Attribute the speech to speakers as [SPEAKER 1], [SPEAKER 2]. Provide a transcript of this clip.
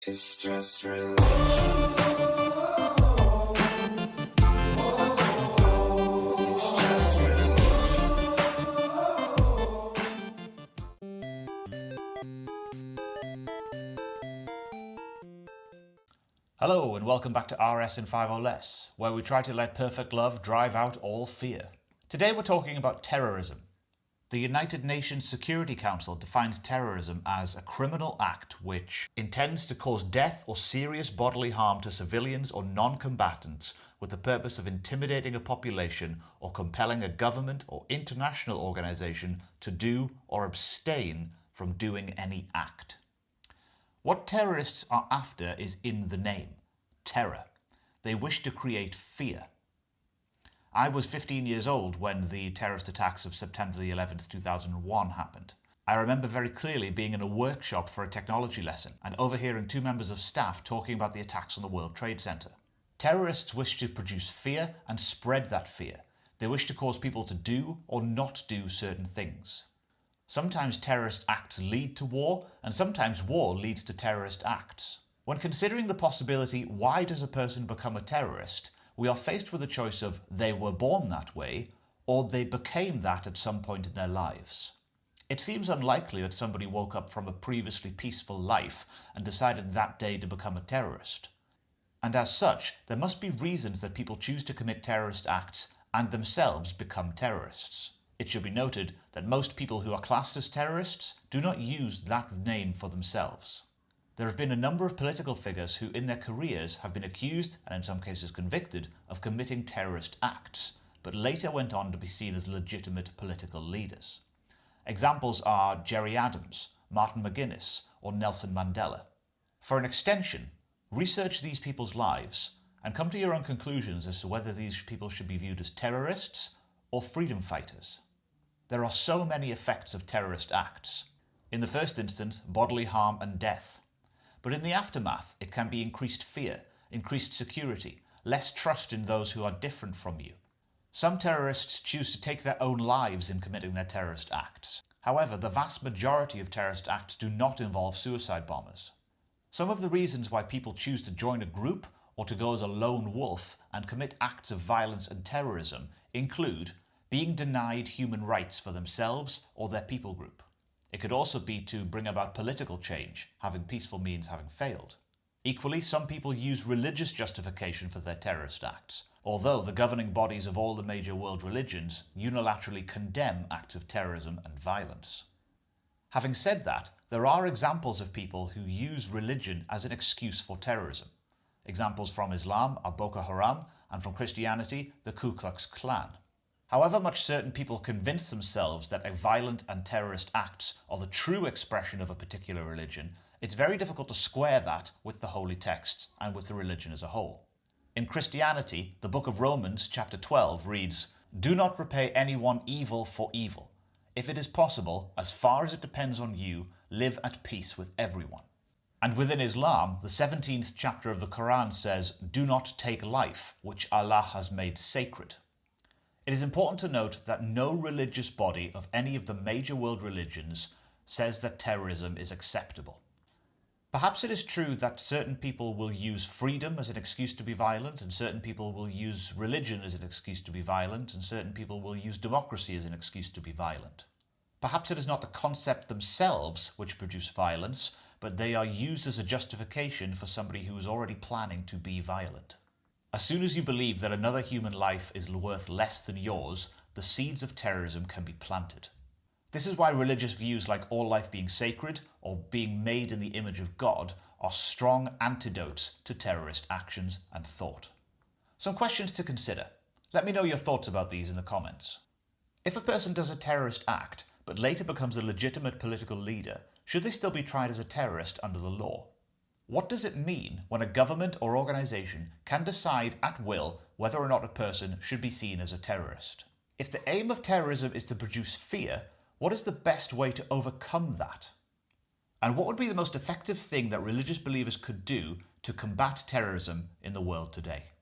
[SPEAKER 1] It's just religion. It's just religion.
[SPEAKER 2] Hello and welcome back to RS in 5 or Less, where we try to let perfect love drive out all fear. Today we're talking about terrorism. The United Nations Security Council defines terrorism as a criminal act which intends to cause death or serious bodily harm to civilians or non-combatants with the purpose of intimidating a population or compelling a government or international organisation to do or abstain from doing any act. What terrorists are after is in the name: terror. They wish to create fear. I was 15 years old when the terrorist attacks of September the 11th, 2001 happened. I remember very clearly being in a workshop for a technology lesson and overhearing two members of staff talking about the attacks on the World Trade Center. Terrorists wish to produce fear and spread that fear. They wish to cause people to do or not do certain things. Sometimes terrorist acts lead to war, and sometimes war leads to terrorist acts. When considering the possibility, why does a person become a terrorist, we are faced with a choice of they were born that way, or they became that at some point in their lives. It seems unlikely that somebody woke up from a previously peaceful life and decided that day to become a terrorist. And as such, there must be reasons that people choose to commit terrorist acts and themselves become terrorists. It should be noted that most people who are classed as terrorists do not use that name for themselves. There have been a number of political figures who in their careers have been accused, and in some cases convicted, of committing terrorist acts, but later went on to be seen as legitimate political leaders. Examples are Gerry Adams, Martin McGuinness, or Nelson Mandela. For an extension, research these people's lives and come to your own conclusions as to whether these people should be viewed as terrorists or freedom fighters. There are so many effects of terrorist acts. In the first instance, bodily harm and death. But in the aftermath, it can be increased fear, increased security, less trust in those who are different from you. Some terrorists choose to take their own lives in committing their terrorist acts. However, the vast majority of terrorist acts do not involve suicide bombers. Some of the reasons why people choose to join a group or to go as a lone wolf and commit acts of violence and terrorism include being denied human rights for themselves or their people group. It could also be to bring about political change, having peaceful means having failed. Equally, some people use religious justification for their terrorist acts, although the governing bodies of all the major world religions unilaterally condemn acts of terrorism and violence. Having said that, there are examples of people who use religion as an excuse for terrorism. Examples from Islam are Boko Haram, and from Christianity, the Ku Klux Klan. However much certain people convince themselves that violent and terrorist acts are the true expression of a particular religion, it's very difficult to square that with the holy texts and with the religion as a whole. In Christianity, the book of Romans, chapter 12, reads, "Do not repay anyone evil for evil. If it is possible, as far as it depends on you, live at peace with everyone." And within Islam, the 17th chapter of the Qur'an says, "Do not take life, which Allah has made sacred." It is important to note that no religious body of any of the major world religions says that terrorism is acceptable. Perhaps it is true that certain people will use freedom as an excuse to be violent, and certain people will use religion as an excuse to be violent, and certain people will use democracy as an excuse to be violent. Perhaps it is not the concept themselves which produce violence, but they are used as a justification for somebody who is already planning to be violent. As soon as you believe that another human life is worth less than yours, the seeds of terrorism can be planted. This is why religious views like all life being sacred or being made in the image of God are strong antidotes to terrorist actions and thought. Some questions to consider. Let me know your thoughts about these in the comments. If a person does a terrorist act but later becomes a legitimate political leader, should they still be tried as a terrorist under the law? What does it mean when a government or organisation can decide at will whether or not a person should be seen as a terrorist? If the aim of terrorism is to produce fear, what is the best way to overcome that? And what would be the most effective thing that religious believers could do to combat terrorism in the world today?